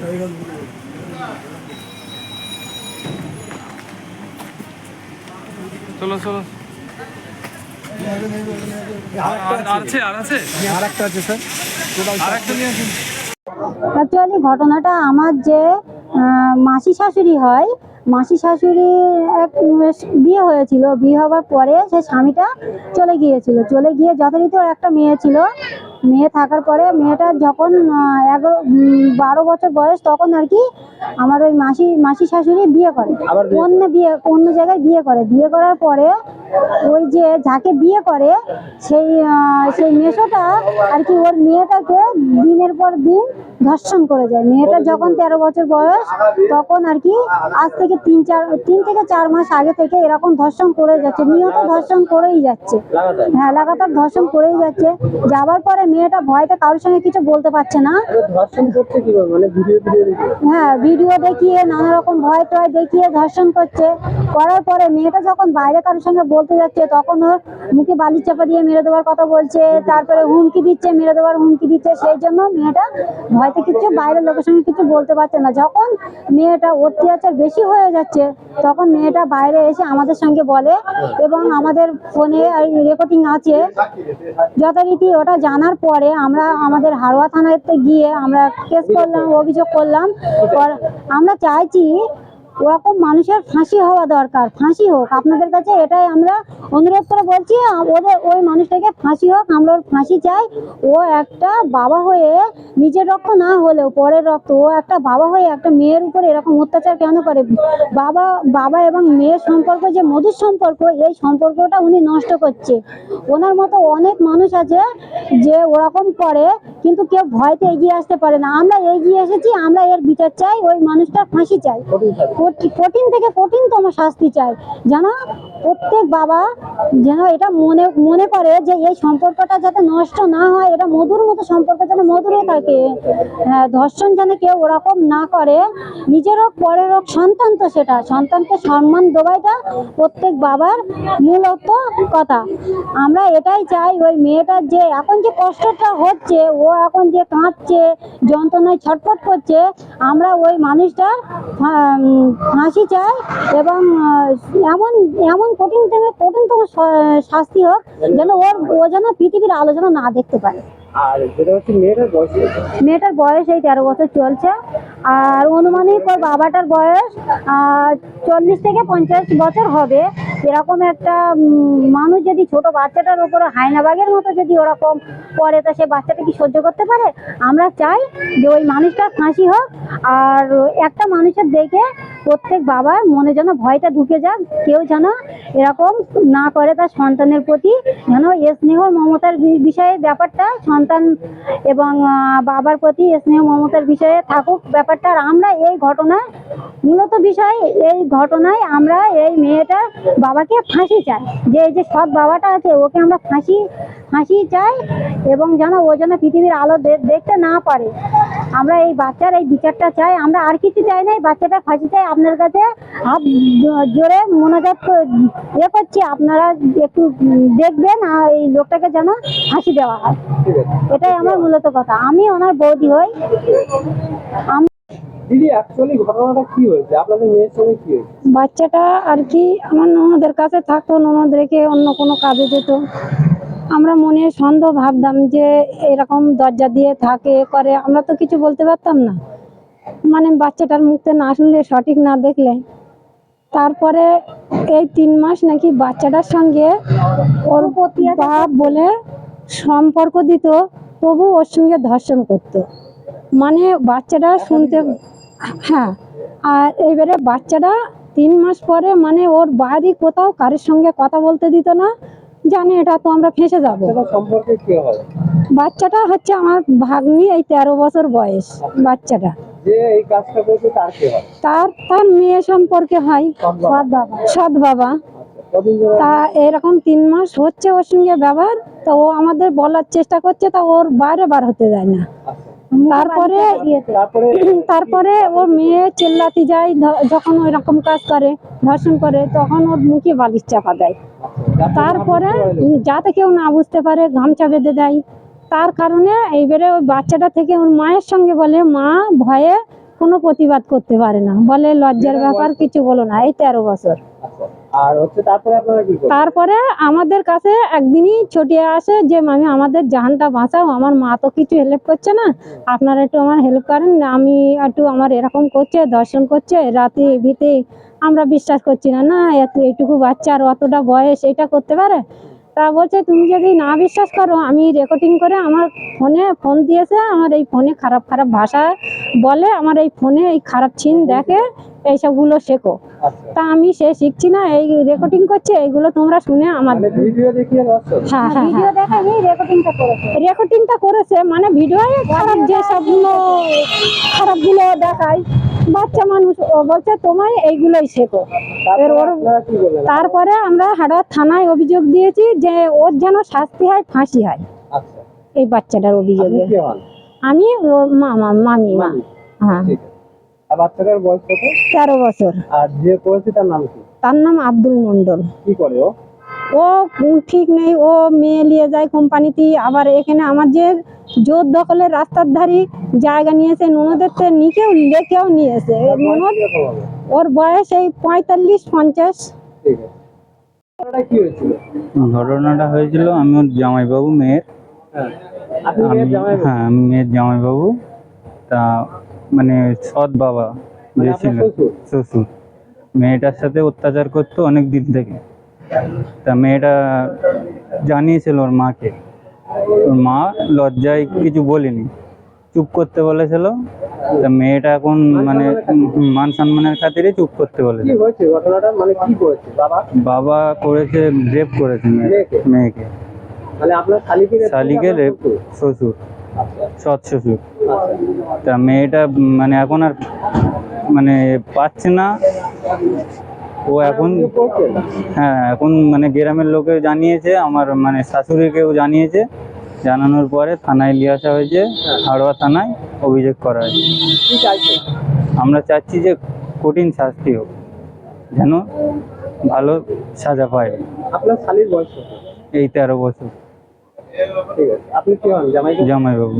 চলো চলো। অ্যাকচুয়ালি ঘটনাটা আমার যে মাসি শাশুড়ি হয়, মাসি শাশুড়ির এক বিয়ে হয়েছিল। বিয়ে হওয়ার পরে সে স্বামীটা চলে গিয়েছিল। চলে গিয়ে যথারীতি ওর একটা মেয়ে ছিল। মেয়ে থাকার পরে মেয়েটার যখন 12 বছর বয়স, তখন আর কি আমার ওই মাসি শাশুড়ি বিয়ে করে, অন্য জায়গায় বিয়ে করে। বিয়ে করার পরে ওই যে যাকে বিয়ে করে সেই মেসোটা আর কি ওর মেয়েটাকে দিনের পর দিন ধর্ষণ করে যায়। মেয়েটা যখন 13 বছর বয়স, তখন আর কি আজ থেকে 3 থেকে 4 মাস আগে থেকে এরকম ধর্ষণ করে যাচ্ছে, নিয়ত ধর্ষণ করেই যাচ্ছে। হ্যাঁ, লাগাতার ধর্ষণ করেই যাচ্ছে। যাবার পরে মেয়েটা ভয়তে কারোর সঙ্গে কিছু বলতে পারছে না। হ্যাঁ, ভিডিও দেখিয়ে নানা রকম ভয় টয় দেখিয়ে ধর্ষণ করছে। করার পরে মেয়েটা যখন বাইরে কারোর সঙ্গে বলতে যাচ্ছে, তখন ওর মুখে বালির চাপা দিয়ে মেরে দেওয়ার কথা বলছে। তারপরে হুমকি দিচ্ছে, মেরে দেওয়ার হুমকি দিচ্ছে। সেই জন্য মেয়েটা ভয়তে কিছু বাইরের লোকের সঙ্গে কিছু বলতে পারছে না। যখন মেয়েটা অত্যাচার বেশি হয়ে যাচ্ছে, তখন মেয়েটা বাইরে এসে আমাদের সঙ্গে বলে, এবং আমাদের ফোনে রেকর্ডিং আছে। যথারীতি ওটা জানার পরে আমরা আমাদের হারোয়া থানাতে গিয়ে আমরা কেস করলাম, অভিযোগ করলাম। আমরা চাইছি ওরকম মানুষের ফাঁসি হওয়া দরকার, ফাঁসি হোক। আপনাদের কাছে এটাই আমরা অনুরোধ করে বলছি, ওই মানুষটাকে ফাঁসি হোক। আমরা ওর ফাঁসি চাই। ও একটা বাবা হয়ে, নিজের রক্ত না হলেও পরের রক্ত, ও একটা বাবা হয়ে একটা মেয়ের উপরে এরকম অত্যাচার কেন করে? বাবা এবং মেয়ের সম্পর্ক যে মধুর সম্পর্ক, এই সম্পর্কটা উনি নষ্ট করছে। ওনার মতো অনেক মানুষ আছে যে ওরকম করে, কিন্তু কেউ ভয়তে এগিয়ে আসতে পারে না। আমরা এগিয়ে এসেছি, আমরা এর বিচার চাই। ওই মানুষটার ফাঁসি চাই, কঠিন থেকে কঠিনতম শাস্তি চাই। যেন প্রত্যেক বাবা যেন এটা মনে করে যে এই সম্পর্কটা যাতে নষ্ট না হয়, এটা মধুর মতো সম্পর্ক যেন মধুরে থাকে। ধর্ষণ যেন কেউ ওরকম না করে। নিজের হোক পরের হোক, সন্তান তো সেটা, সন্তানকে সম্মান দেওয়াটা প্রত্যেক বাবার মূলত কথা। আমরা এটাই চাই। ওই মেয়েটার যে এখন যে কষ্টটা হচ্ছে, ও এখন যে কাঁদছে, যন্ত্রণায় ছটফট করছে, আমরা ওই মানুষটার ফাঁসি চাই। এবং এমন এমন কঠিনতম শাস্তি হোক, যেন ও যেন পৃথিবীর আলোচনা না দেখতে পারে। আর যেটা হচ্ছে মেয়েটার বয়স এই 13 বছর চলছে। আর অনুমানিক ওর বাবাটার বয়স 40 থেকে 50 বছর হবে। এরকম একটা মানুষ যদি ছোট বাচ্চাটার উপরে হায়নাবাগের মতো যদি ওরকম করে, তা সে বাচ্চাটা কি সহ্য করতে পারে? আমরা চাই যে ওই মানুষটার ফাঁসি হোক। আর একটা মানুষের দেখে প্রত্যেক বাবার মনে যেন ভয়টা ঢুকে যাক, কেউ যেন এরকম না করে। তার সন্তানের প্রতি যেন স্নেহ মমতার বিষয়ে ব্যাপারটা, সন্তান এবং বাবার প্রতি স্নেহ মমতার বিষয়ে থাকুক ব্যাপারটা। আর আমরা এই ঘটনায় মূলত বিষয়, এই ঘটনায় আমরা এই মেয়েটার বাবাকে ফাঁসি চাই। যে এই যে সৎ বাবাটা আছে, ওকে আমরা ফাঁসি চাই। এবং যেন ও যেন পৃথিবীর আলো দেখতে না পারে। আমরা এই বাচ্চার এই বিচারটা চাই। আমরা আর কিছু চাই না, এই বাচ্চাটা ফাঁসি চাই। আপনার কাছে হাত জোরে মোনাজাত করছি, আপনারা একটু দেখবেন আর এই লোকটাকে যেন ফাঁসি দেওয়া হয়। এটাই আমার মূলত কথা। আমি ওনার বৌদি হই। দিদি, অ্যাকচুয়ালি ঘটনাটা কি হয়েছে? আপনাদের মেয়ের সঙ্গে কি হয়েছে? বাচ্চাটা আর কি আমার ননদের কাছে থাকতো, ননদ রেখে অন্য কোনো কাজে যেত। আমরা মনে সন্দেহ ভাবতাম যে এরকম দরজা দিয়ে থাকে করে, আমরা তো কিছু বলতে পারতাম না। মানে বাচ্চাটার মুখে না শুনলে, সঠিক না দেখলে। তারপরে এই 3 মাস নাকি বাচ্চাটার সঙ্গে ওর বাপ বলে সম্পর্ক দিত, তবু ওর সঙ্গে ধর্ষণ করত। মানে বাচ্চাটা শুনতে, হ্যাঁ। আর এইবারে বাচ্চাটা 3 মাস পরে মানে ওর বাড়ি কোথাও কারোর সঙ্গে কথা বলতে দিত না। জানি এটা তো আমরা ফেঁসে যাবো। বাচ্চাটা হচ্ছে আমার ভাগ্নি, এই 13 বছর বয়স বাচ্চাটা। যে এই কাজটা করেছে তার কি হয়? তার মেয়ে সম্পর্কে হয়, সৎ বাবা। তা এরকম 3 মাস হচ্ছে ওর সঙ্গে ব্যবহার। তো ও আমাদের বলার চেষ্টা করছে, তা ওর বাইরে বার হতে যায় না। তারপরে ওর মেয়ে চিল্লাতে যায় যখন ওই রকম কাজ করে, ধর্ষণ করে, তখন ওর মুখে বালিশ চাপা দেয়। তারপরে যাতে কেউ না বুঝতে পারে গামছা বেঁধে দেয়। তার কারণে এইবারে ওই বাচ্চাটা থেকে ওর মায়ের সঙ্গে বলে, মা ভয়ে কোনো প্রতিবাদ করতে পারে না, বলে লজ্জার ব্যাপার, কিছু বলো না। এই 13 বছর। আচ্ছা, আর হচ্ছে তারপরে আপনারা কি করেন? তারপরে আমাদের কাছে একদিনই ছুটিয়ে আসে যে মামি আমাদের জানটা বাঁচাও, আমার মা তো কিছু হেল্প করছে না, আপনারা একটু আমার হেল্প করেন, আমি একটু আমার এরকম করছে, দর্শন করছে রাতে ভিতে, আমরা বিশ্বাস করছি না, না এইটুকু বাচ্চা আর অতটা বয়স এটা করতে পারে। তা বলছে তুমি যদি না বিশ্বাস করো, আমি রেকর্ডিং করে আমার ফোনে ফোন দিয়েছে, আমার এই ফোনে খারাপ খারাপ ভাষা বলে, আমার এই ফোনে এই খারাপ চিন দেখে, এইসবগুলো শেখো। আচ্ছা, তা আমি সে শিখছি না, এই রেকর্ডিং করছে, এইগুলো তোমরা শুনে আমার মানে ভিডিও দেখিয়ে দর্শন? হ্যাঁ হ্যাঁ ভিডিও দেখে রেকর্ডিংটা করেছে, মানে ভিডিও খারাপ যে সবগুলো খারাপগুলো দেখায় বাচ্চা মানুষ, ও বলছে তোমায় এইগুলোই শেখো। এর ওর আপনারা কি বললেন? তারপরে আমরা হাড়োয়া থানায় অভিযোগ দিয়েছি যে ওর যেন শাস্তি হয়, ফাঁসি হয় আচ্ছা, এই বাচ্চাটার আপনি অভিযোগে। কি হন? আমি ওর মামি মা। মামি। হ্যাঁ, ঠিক আছে। আর বাচ্চাটার বয়স কত? 13 বছর। আর যে করেছে তার নাম কি? তার নাম আব্দুল মন্ডল। কি করে ও? ও ঠিক নেই, ও মেয়ে নিয়ে যায় কোম্পানিতে, আবার এখানে আমার যে জোর দখলের রাস্তার ধারে জায়গা নিয়েছে, ননদের তো নিকেও লেখেও নিয়েছে। তার বয়স ননদ কিরকম হবে? ওর বয়স এই 45-50। ঠিক আছে। ঘটনাটা কি হয়েছিল? ঘটনাটা হয়েছিল আমি ওর জামাইবাবু মেয়ের। হ্যাঁ, আপনি মেয়ের জামাই? হ্যাঁ, আমি মেয়ের জামাইবাবু। তা মানে সৎ বাবা মানে যে আপনার ছিল, শ্বশুর? শ্বশুর, মেয়েটার সাথে অত্যাচার করতো অনেক দিন থেকে। তা মেয়েটা জানিয়েছিল ওর মাকে, ওর মা লজ্জায় কিছু বলেনি, চুপ করতে বলেছিল। তা মেয়েটা এখন মানে মান সম্মানের খাতিরে চুপ করতে কি বলেছে। হয়েছে ঘটনাটা, মানে কি করেছে বাবা? বাবা করেছে, রেপ করেছে মেয়েকে, মানে আপনার শালিকে rape করেছে শালিকে আপনার রেপ, শ্বশুর? শ্বশুর, আচ্ছা, সৎ শ্বশুর। আচ্ছা। তা মেয়েটা মানে এখন আর মানে পাচ্ছে না। ও এখন আপনি করছেন? হ্যাঁ, এখন মানে গ্রামের লোকে জানিয়েছে, আমার মানে শাশুড়িকেও জানিয়েছে। জানানোর পরে থানায় নিয়ে আসা হয়েছে, হাড়োয়া থানায় অভিযোগ করা হয়েছে। কি চাইছেন? আমরা চাচ্ছি যে কঠিন শাস্তি হোক, যেন ভালো সাজা পায়। আপনার শালির বয়স কত? এই 13 বছর। ঠিক আছে, আপনি কি হন জামাই? জামাইবাবু।